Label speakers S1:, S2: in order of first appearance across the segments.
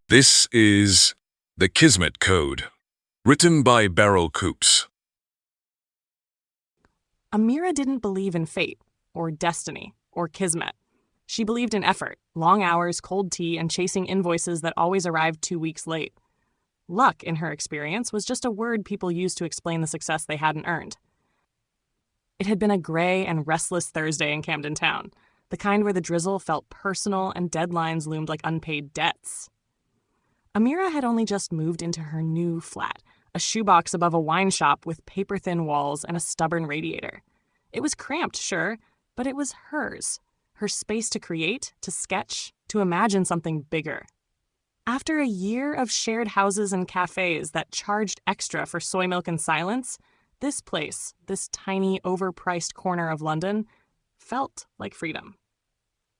S1: This is the Kismet Code, written by Beryl Coops.
S2: Amira didn't believe in fate, or destiny, or kismet. She believed in effort, long hours, cold tea, and chasing invoices that always arrived 2 weeks late. Luck, in her experience, was just a word people used to explain the success they hadn't earned. It had been a gray and restless Thursday in Camden Town, the kind where the drizzle felt personal and deadlines loomed like unpaid debts. Amira had only just moved into her new flat, a shoebox above a wine shop with paper-thin walls and a stubborn radiator. It was cramped, sure, but it was hers. Her space to create, to sketch, to imagine something bigger. After a year of shared houses and cafes that charged extra for soy milk and silence, this place, this tiny, overpriced corner of London, felt like freedom.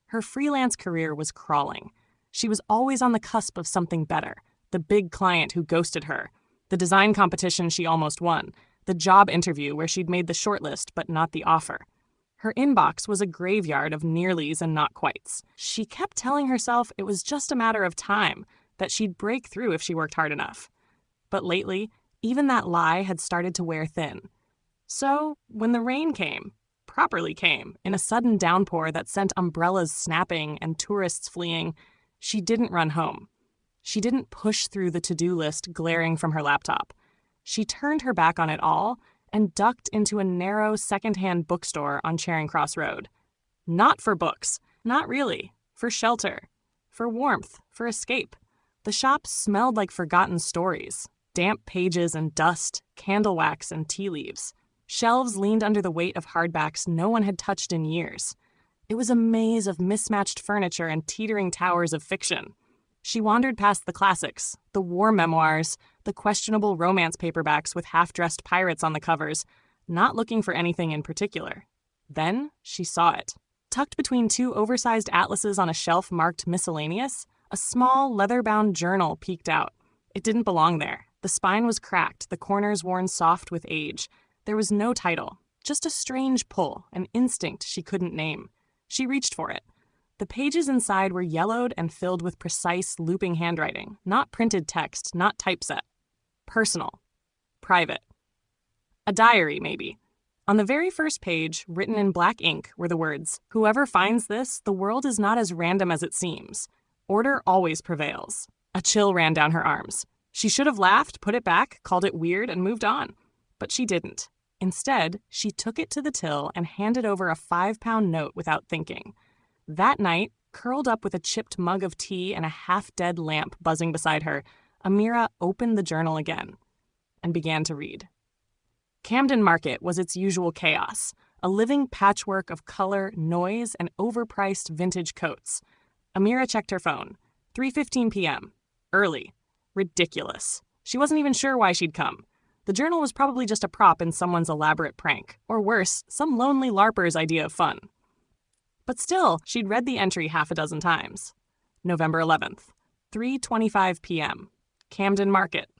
S2: Her freelance career was crawling. She was always on the cusp of something better. The big client who ghosted her, the design competition she almost won, the job interview where she'd made the shortlist but not the offer. Her inbox was a graveyard of nearlies and not quites. She kept telling herself it was just a matter of time, that she'd break through if she worked hard enough. But lately, even that lie had started to wear thin. So, when the rain came, properly came, in a sudden downpour that sent umbrellas snapping and tourists fleeing, she didn't run home. She didn't push through the to-do list glaring from her laptop. She turned her back on it all and ducked into a narrow second-hand bookstore on Charing Cross Road. Not for books, not really, for shelter, for warmth, for escape. The shop smelled like forgotten stories, damp pages and dust, candle wax and tea leaves. Shelves leaned under the weight of hardbacks no one had touched in years. It was a maze of mismatched furniture and teetering towers of fiction. She wandered past the classics, the war memoirs, the questionable romance paperbacks with half-dressed pirates on the covers, not looking for anything in particular. Then she saw it. Tucked between two oversized atlases on a shelf marked miscellaneous, a small, leather-bound journal peeked out. It didn't belong there. The spine was cracked, the corners worn soft with age. There was no title, just a strange pull, an instinct she couldn't name. She reached for it. The pages inside were yellowed and filled with precise, looping handwriting, not printed text, not typeset. Personal. Private. A diary, maybe. On the very first page, written in black ink, were the words, "Whoever finds this, the world is not as random as it seems. Order always prevails." A chill ran down her arms. She should have laughed, put it back, called it weird, and moved on. But she didn't. Instead, she took it to the till and handed over a 5-pound note without thinking. That night, curled up with a chipped mug of tea and a half-dead lamp buzzing beside her, Amira opened the journal again and began to read. Camden Market was its usual chaos, a living patchwork of color, noise, and overpriced vintage coats. Amira checked her phone. 3:15 p.m. Early. Ridiculous. She wasn't even sure why she'd come. The journal was probably just a prop in someone's elaborate prank, or worse, some lonely LARPer's idea of fun. But still, she'd read the entry half a dozen times. November 11th, 3:25 p.m. Camden Market.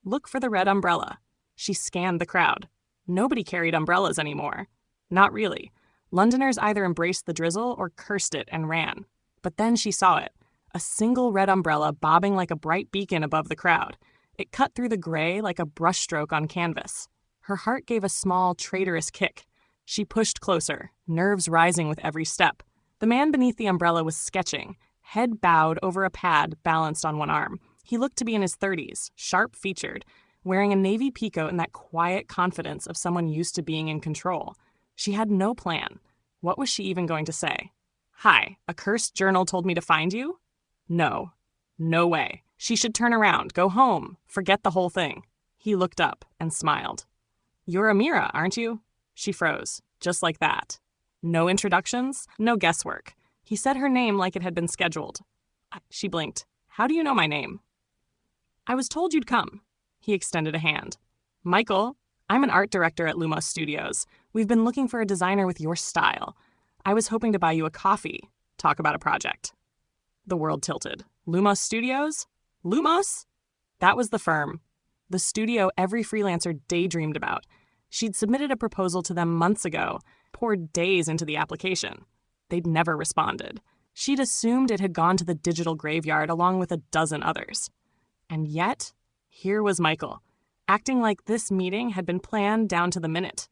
S2: Look for the red umbrella. She scanned the crowd. Nobody carried umbrellas anymore. Not really. Londoners either embraced the drizzle or cursed it and ran. But then she saw it. A single red umbrella bobbing like a bright beacon above the crowd. It cut through the gray like a brushstroke on canvas. Her heart gave a small, traitorous kick. She pushed closer, nerves rising with every step. The man beneath the umbrella was sketching, head bowed over a pad balanced on one arm. He looked to be in his 30s, sharp-featured, wearing a navy peacoat and that quiet confidence of someone used to being in control. She had no plan. What was she even going to say? "Hi, a cursed journal told me to find you?" No. No way. She should turn around, go home, forget the whole thing. He looked up and smiled. "You're Amira, aren't you?" She froze, just like that. No introductions, no guesswork. He said her name like it had been scheduled. She blinked. "How do you know my name?" "I was told you'd come." He extended a hand. "Michael, I'm an art director at Lumos Studios. We've been looking for a designer with your style. I was hoping to buy you a coffee, talk about a project." The world tilted. Lumos Studios? Lumos? That was the firm. The studio every freelancer daydreamed about. She'd submitted a proposal to them months ago, poured days into the application. They'd never responded. She'd assumed it had gone to the digital graveyard along with a dozen others. And yet, here was Michael, acting like this meeting had been planned down to the minute.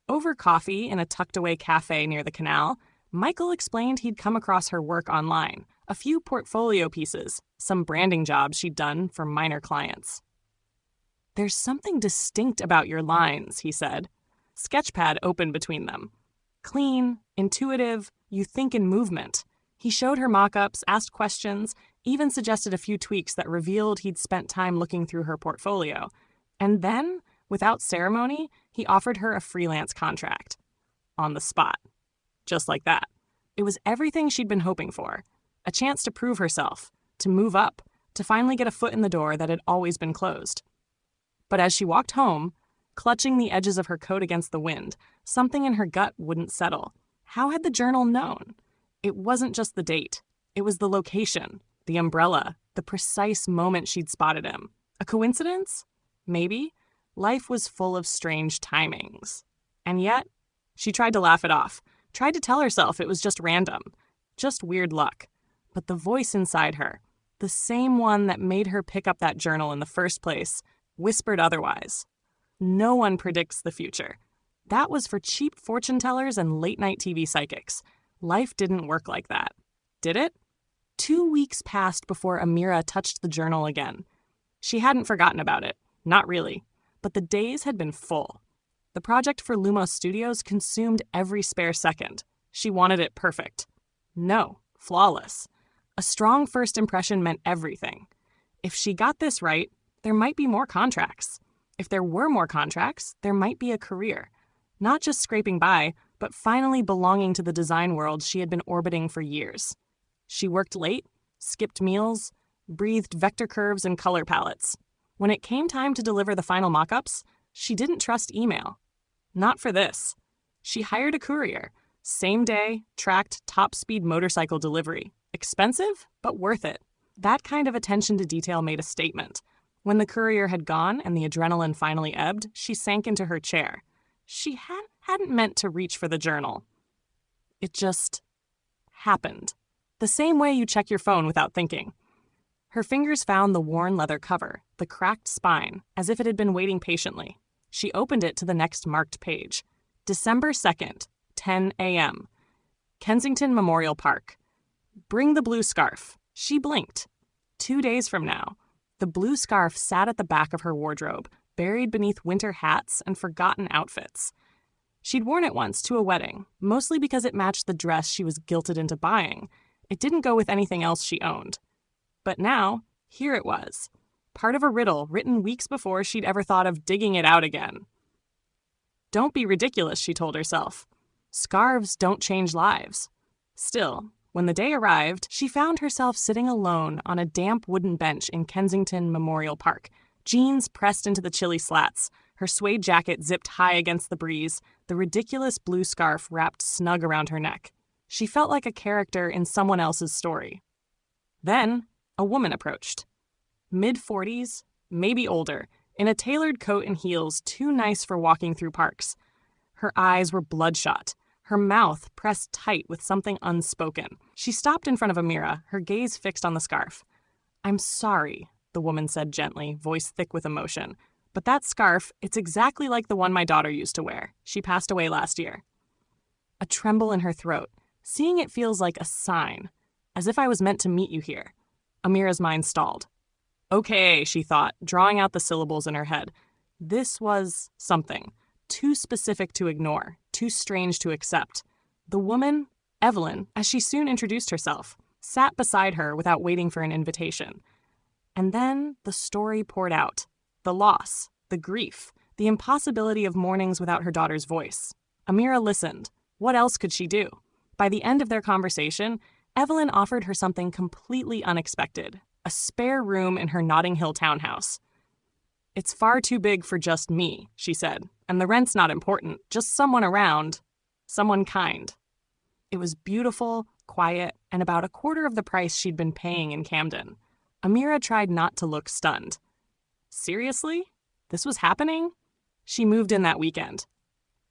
S2: Over coffee in a tucked-away cafe near the canal, Michael explained he'd come across her work online, a few portfolio pieces, some branding jobs she'd done for minor clients. "There's something distinct about your lines," he said. Sketchpad open between them. Clean, intuitive, you think in movement. He showed her mock-ups, asked questions, even suggested a few tweaks that revealed he'd spent time looking through her portfolio. And then, without ceremony, he offered her a freelance contract. On the spot. Just like that. It was everything she'd been hoping for. A chance to prove herself, to move up, to finally get a foot in the door that had always been closed. But as she walked home, clutching the edges of her coat against the wind, something in her gut wouldn't settle. How had the journal known? It wasn't just the date. It was the location, the umbrella, the precise moment she'd spotted him. A coincidence? Maybe. Life was full of strange timings. And yet, she tried to laugh it off, tried to tell herself it was just random, just weird luck. But the voice inside her, the same one that made her pick up that journal in the first place, whispered otherwise. No one predicts the future. That was for cheap fortune tellers and late-night TV psychics. Life didn't work like that. Did it? 2 weeks passed before Amira touched the journal again. She hadn't forgotten about it. Not really. But the days had been full. The project for Lumos Studios consumed every spare second. She wanted it perfect. No, flawless. A strong first impression meant everything. If she got this right, there might be more contracts. If there were more contracts, there might be a career. Not just scraping by, but finally belonging to the design world she had been orbiting for years. She worked late, skipped meals, breathed vector curves and color palettes. When it came time to deliver the final mock-ups, she didn't trust email. Not for this. She hired a courier. Same day, tracked top-speed motorcycle delivery. Expensive, but worth it. That kind of attention to detail made a statement. When the courier had gone and the adrenaline finally ebbed, she sank into her chair. She hadn't meant to reach for the journal. It just happened. The same way you check your phone without thinking. Her fingers found the worn leather cover, the cracked spine, as if it had been waiting patiently. She opened it to the next marked page. December 2nd, 10 a.m. Kensington Memorial Park. Bring the blue scarf. She blinked. 2 days from now. The blue scarf sat at the back of her wardrobe, buried beneath winter hats and forgotten outfits. She'd worn it once to a wedding, mostly because it matched the dress she was guilted into buying. It didn't go with anything else she owned. But now, here it was. Part of a riddle written weeks before she'd ever thought of digging it out again. Don't be ridiculous, she told herself. Scarves don't change lives. Still, when the day arrived, she found herself sitting alone on a damp wooden bench in Kensington Memorial Park, jeans pressed into the chilly slats, her suede jacket zipped high against the breeze, the ridiculous blue scarf wrapped snug around her neck. She felt like a character in someone else's story. Then, a woman approached. Mid-40s, maybe older, in a tailored coat and heels too nice for walking through parks. Her eyes were bloodshot, her mouth pressed tight with something unspoken. She stopped in front of Amira, her gaze fixed on the scarf. "I'm sorry," the woman said gently, voice thick with emotion. "But that scarf, it's exactly like the one my daughter used to wear. She passed away last year." A tremble in her throat. Seeing it feels like a sign. As if I was meant to meet you here. Amira's mind stalled. Okay, she thought, drawing out the syllables in her head. This was something. Too specific to ignore, too strange to accept. The woman, Evelyn, as she soon introduced herself, sat beside her without waiting for an invitation. And then the story poured out. The loss, the grief, the impossibility of mornings without her daughter's voice. Amira listened. What else could she do? By the end of their conversation, Evelyn offered her something completely unexpected, a spare room in her Notting Hill townhouse. "It's far too big for just me," she said, "and the rent's not important, just someone around, someone kind." It was beautiful, quiet, and about a quarter of the price she'd been paying in Camden. Amira tried not to look stunned. Seriously? This was happening? She moved in that weekend.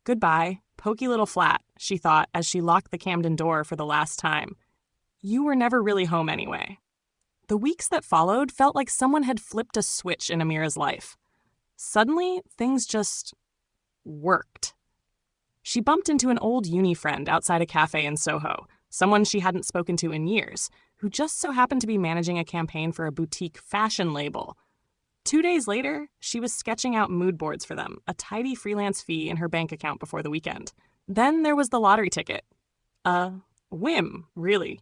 S2: Goodbye, poky little flat, she thought as she locked the Camden door for the last time. You were never really home anyway. The weeks that followed felt like someone had flipped a switch in Amira's life. Suddenly, things just worked. She bumped into an old uni friend outside a cafe in Soho, someone she hadn't spoken to in years, who just so happened to be managing a campaign for a boutique fashion label. 2 days later, she was sketching out mood boards for them, a tidy freelance fee in her bank account before the weekend. Then there was the lottery ticket. A whim, really.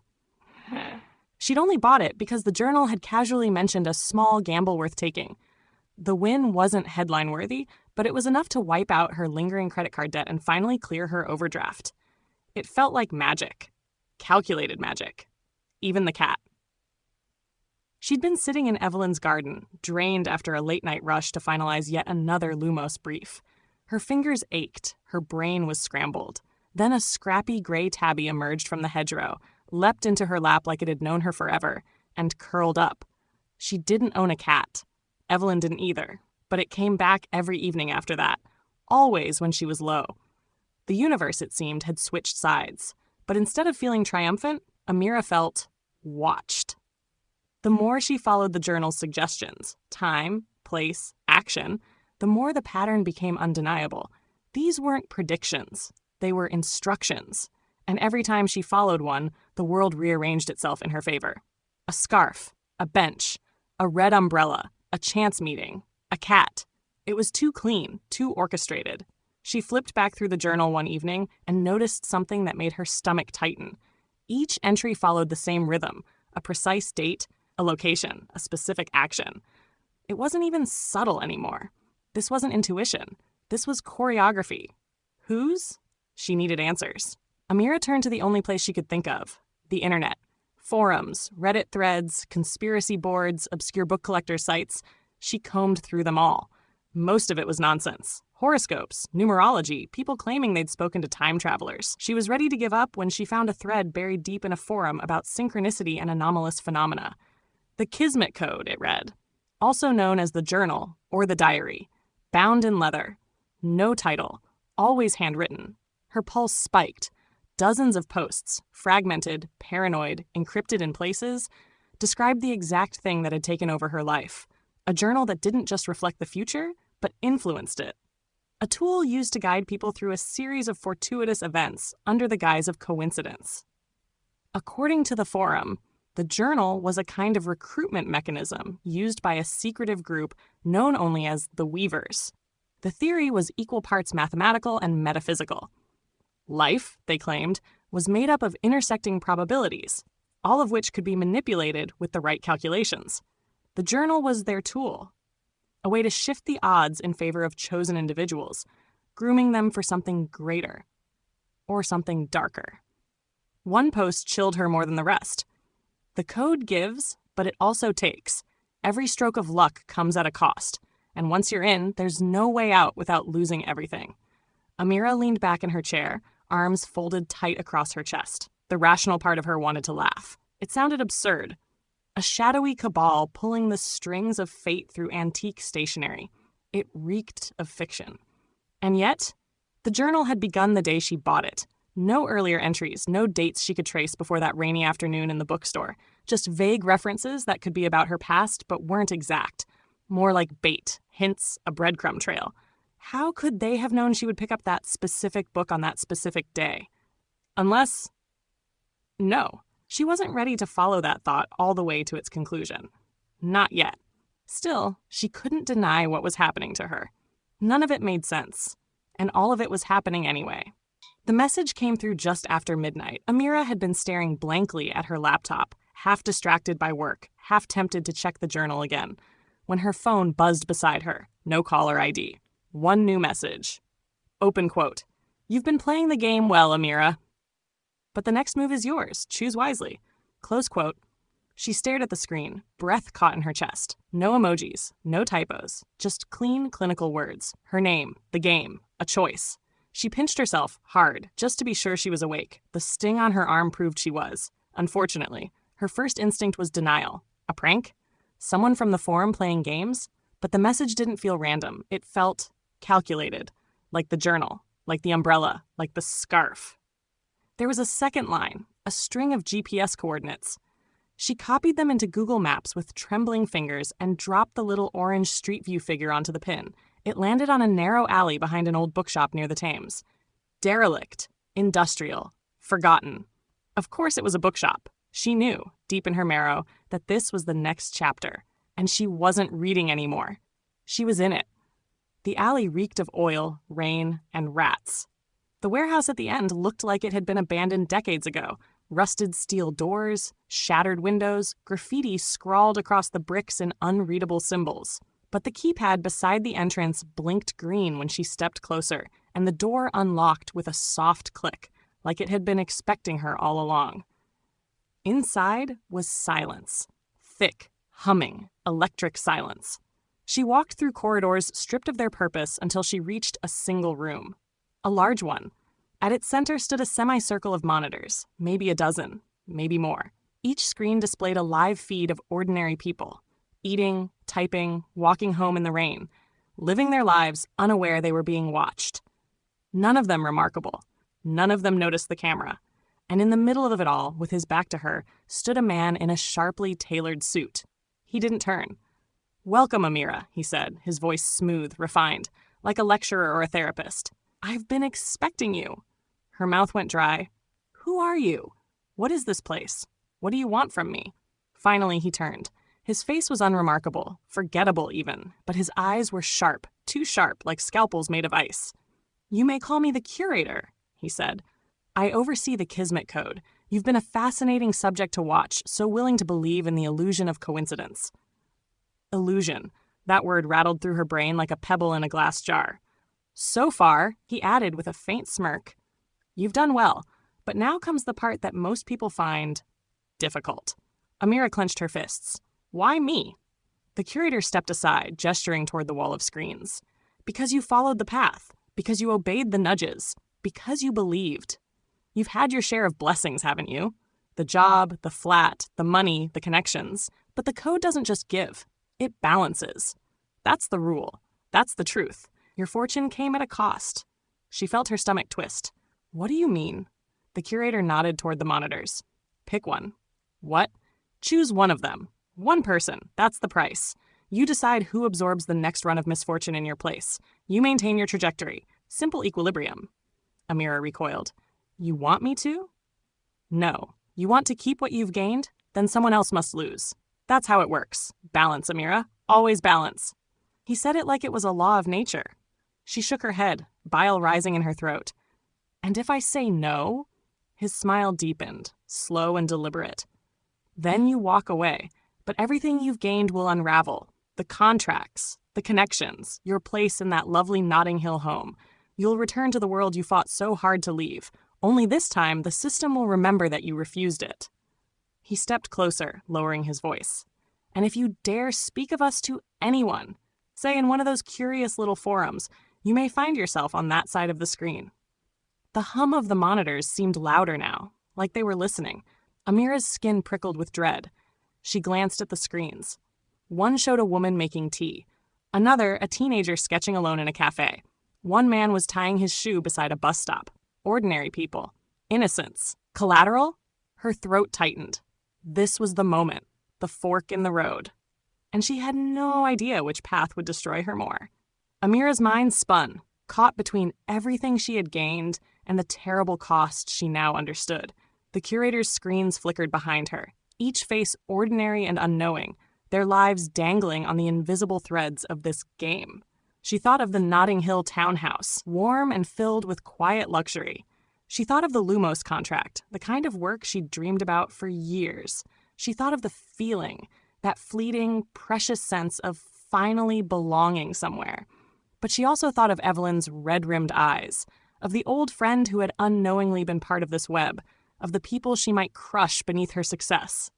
S2: She'd only bought it because the Journal had casually mentioned a small gamble worth taking. The win wasn't headline-worthy, but it was enough to wipe out her lingering credit card debt and finally clear her overdraft. It felt like magic. Calculated magic. Even the cat. She'd been sitting in Evelyn's garden, drained after a late-night rush to finalize yet another Lumos brief. Her fingers ached, her brain was scrambled. Then a scrappy gray tabby emerged from the hedgerow, leapt into her lap like it had known her forever, and curled up. She didn't own a cat. Evelyn didn't either, but it came back every evening after that, always when she was low. The universe, it seemed, had switched sides, but instead of feeling triumphant, Amira felt watched. The more she followed the Journal's suggestions, time, place, action, the more the pattern became undeniable. These weren't predictions, they were instructions. And every time she followed one, the world rearranged itself in her favor. A scarf, a bench, a red umbrella, a chance meeting, a cat. It was too clean, too orchestrated. She flipped back through the Journal one evening and noticed something that made her stomach tighten. Each entry followed the same rhythm, a precise date, a location, a specific action. It wasn't even subtle anymore. This wasn't intuition. This was choreography. Whose? She needed answers. Amira turned to the only place she could think of, the internet. Forums, Reddit threads, conspiracy boards, obscure book collector sites. She combed through them all. Most of it was nonsense. Horoscopes, numerology, people claiming they'd spoken to time travelers. She was ready to give up when she found a thread buried deep in a forum about synchronicity and anomalous phenomena. The Kismet Code, it read. Also known as the Journal or the Diary. Bound in leather. No title. Always handwritten. Her pulse spiked. Dozens of posts, fragmented, paranoid, encrypted in places, described the exact thing that had taken over her life. A journal that didn't just reflect the future, but influenced it. A tool used to guide people through a series of fortuitous events under the guise of coincidence. According to the forum, the journal was a kind of recruitment mechanism used by a secretive group known only as the Weavers. The theory was equal parts mathematical and metaphysical. Life, they claimed, was made up of intersecting probabilities, all of which could be manipulated with the right calculations. The journal was their tool, a way to shift the odds in favor of chosen individuals, grooming them for something greater, or something darker. One post chilled her more than the rest. The code gives, but it also takes. Every stroke of luck comes at a cost, and once you're in, there's no way out without losing everything. Amira leaned back in her chair, arms folded tight across her chest. The rational part of her wanted to laugh. It sounded absurd. A shadowy cabal pulling the strings of fate through antique stationery. It reeked of fiction. And yet, the journal had begun the day she bought it. No earlier entries, no dates she could trace before that rainy afternoon in the bookstore. Just vague references that could be about her past but weren't exact. More like bait, hints, a breadcrumb trail. How could they have known she would pick up that specific book on that specific day? Unless... No, she wasn't ready to follow that thought all the way to its conclusion. Not yet. Still, she couldn't deny what was happening to her. None of it made sense, and all of it was happening anyway. The message came through just after midnight. Amira had been staring blankly at her laptop, half distracted by work, half tempted to check the journal again, when her phone buzzed beside her. No caller ID. One new message. Open quote. "You've been playing the game well, Amira. But the next move is yours. Choose wisely." Close quote. She stared at the screen, breath caught in her chest. No emojis, no typos, just clean clinical words. Her name, the game, a choice. She pinched herself hard, just to be sure she was awake. The sting on her arm proved she was. Unfortunately, her first instinct was denial. A prank? Someone from the forum playing games? But the message didn't feel random. It felt calculated. Like the journal, like the umbrella, like the scarf. There was a second line, a string of GPS coordinates. She copied them into Google Maps with trembling fingers and dropped the little orange Street View figure onto the pin. It landed on a narrow alley behind an old bookshop near the Thames. Derelict, industrial, forgotten. Of course it was a bookshop. She knew, deep in her marrow, that this was the next chapter, and she wasn't reading anymore. She was in it. The alley reeked of oil, rain, and rats. The warehouse at the end looked like it had been abandoned decades ago. Rusted steel doors, shattered windows, graffiti scrawled across the bricks in unreadable symbols. But the keypad beside the entrance blinked green when she stepped closer, and the door unlocked with a soft click, like it had been expecting her all along. Inside was silence. Thick, humming, electric silence. She walked through corridors stripped of their purpose until she reached a single room. A large one. At its center stood a semicircle of monitors, maybe a dozen, maybe more. Each screen displayed a live feed of ordinary people, eating, typing, walking home in the rain, living their lives unaware they were being watched. None of them remarkable. None of them noticed the camera. And in the middle of it all, with his back to her, stood a man in a sharply tailored suit. He didn't turn. "Welcome, Amira," he said, his voice smooth, refined, like a lecturer or a therapist. "I've been expecting you." Her mouth went dry. "Who are you? What is this place? What do you want from me?" Finally, he turned. His face was unremarkable, forgettable even, but his eyes were sharp, too sharp, like scalpels made of ice. "You may call me the curator," he said. "I oversee the Kismet Code. You've been a fascinating subject to watch, so willing to believe in the illusion of coincidence." Illusion. That word rattled through her brain like a pebble in a glass jar. "So far," he added with a faint smirk, "you've done well, but now comes the part that most people find difficult." Amira clenched her fists. "Why me?" The curator stepped aside, gesturing toward the wall of screens. "Because you followed the path, because you obeyed the nudges, because you believed. You've had your share of blessings, haven't you? The job, the flat, the money, the connections. But the code doesn't just give. It balances. That's the rule. That's the truth. Your fortune came at a cost." She felt her stomach twist. "What do you mean?" The curator nodded toward the monitors. "Pick one." "What?" "Choose one of them. One person. That's the price. You decide who absorbs the next run of misfortune in your place. You maintain your trajectory. Simple equilibrium." Amira recoiled. "You want me to?" "No. You want to keep what you've gained? Then someone else must lose. That's how it works. Balance, Amira. Always balance." He said it like it was a law of nature. She shook her head, bile rising in her throat. "And if I say no?" His smile deepened, slow and deliberate. "Then you walk away, but everything you've gained will unravel. The contracts, the connections, your place in that lovely Notting Hill home. You'll return to the world you fought so hard to leave. Only this time, the system will remember that you refused it." He stepped closer, lowering his voice. "And if you dare speak of us to anyone, say in one of those curious little forums, you may find yourself on that side of the screen." The hum of the monitors seemed louder now, like they were listening. Amira's skin prickled with dread. She glanced at the screens. One showed a woman making tea. Another, a teenager sketching alone in a cafe. One man was tying his shoe beside a bus stop. Ordinary people. Innocents. Collateral? Her throat tightened. This was the moment. The fork in the road. And she had no idea which path would destroy her more. Amira's mind spun, caught between everything she had gained and the terrible cost she now understood. The curator's screens flickered behind her, each face ordinary and unknowing, their lives dangling on the invisible threads of this game. She thought of the Notting Hill townhouse, warm and filled with quiet luxury. She thought of the Lumos contract, the kind of work she'd dreamed about for years. She thought of the feeling, that fleeting, precious sense of finally belonging somewhere. But she also thought of Evelyn's red-rimmed eyes, of the old friend who had unknowingly been part of this web, of the people she might crush beneath her success.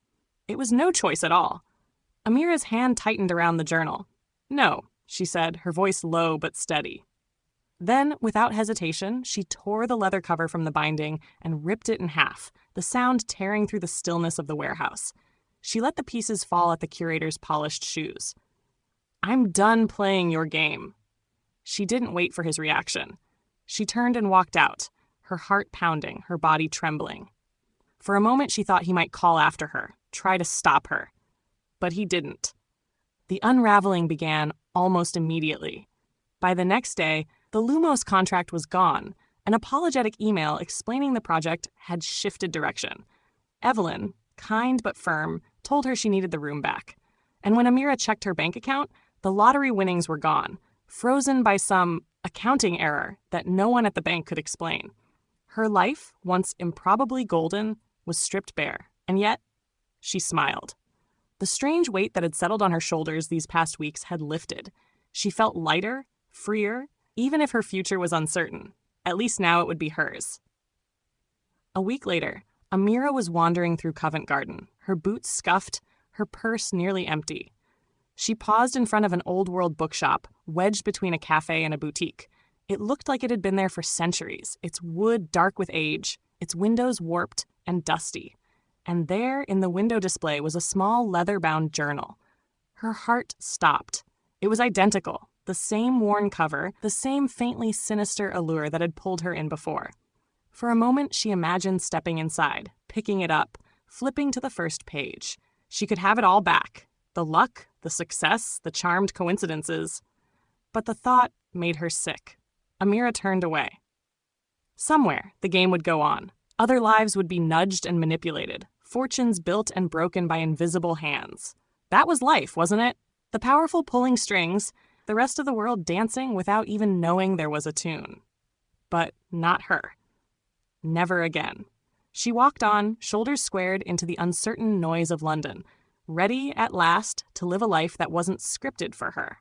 S2: It was no choice at all. Amira's hand tightened around the journal. "No," she said, her voice low but steady. Then, without hesitation, she tore the leather cover from the binding and ripped it in half, the sound tearing through the stillness of the warehouse. She let the pieces fall at the curator's polished shoes. "I'm done playing your game." She didn't wait for his reaction. She turned and walked out, her heart pounding, her body trembling. For a moment, she thought he might call after her, try to stop her. But he didn't. The unraveling began almost immediately. By the next day, the Lumos contract was gone. An apologetic email explaining the project had shifted direction. Evelyn, kind but firm, told her she needed the room back. And when Amira checked her bank account, the lottery winnings were gone, frozen by some accounting error that no one at the bank could explain. Her life, once improbably golden, was stripped bare, and yet she smiled. The strange weight that had settled on her shoulders these past weeks had lifted. She felt lighter, freer, even if her future was uncertain. At least now it would be hers. A week later, Amira was wandering through Covent Garden, her boots scuffed, her purse nearly empty. She paused in front of an old-world bookshop, wedged between a cafe and a boutique. It looked like it had been there for centuries, its wood dark with age, its windows warped and dusty. And there, in the window display, was a small leather-bound journal. Her heart stopped. It was identical, the same worn cover, the same faintly sinister allure that had pulled her in before. For a moment, she imagined stepping inside, picking it up, flipping to the first page. She could have it all back. The luck, the success, the charmed coincidences. But the thought made her sick. Amira turned away. Somewhere, the game would go on. Other lives would be nudged and manipulated, fortunes built and broken by invisible hands. That was life, wasn't it? The powerful pulling strings, the rest of the world dancing without even knowing there was a tune. But not her. Never again. She walked on, shoulders squared, into the uncertain noise of London, ready, at last, to live a life that wasn't scripted for her.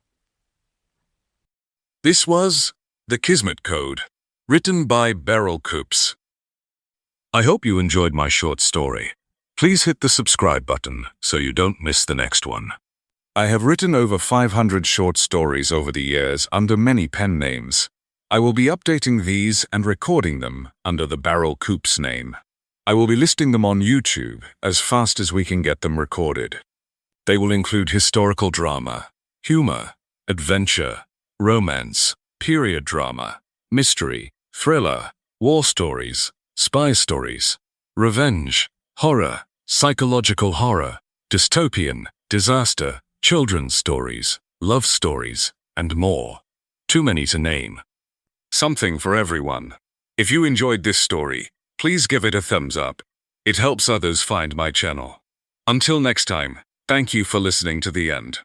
S1: This was The Kismet Code, written by Beryl Coops. I hope you enjoyed my short story. Please hit the subscribe button so you don't miss the next one. I have written over 500 short stories over the years under many pen names. I will be updating these and recording them under the Beryl Coops name. I will be listing them on YouTube as fast as we can get them recorded. They will include historical drama, humor, adventure, romance, period drama, mystery, thriller, war stories, spy stories, revenge, horror, psychological horror, dystopian, disaster, children's stories, love stories, and more. Too many to name. Something for everyone. If you enjoyed this story, please give it a thumbs up. It helps others find my channel. Until next time, thank you for listening to the end.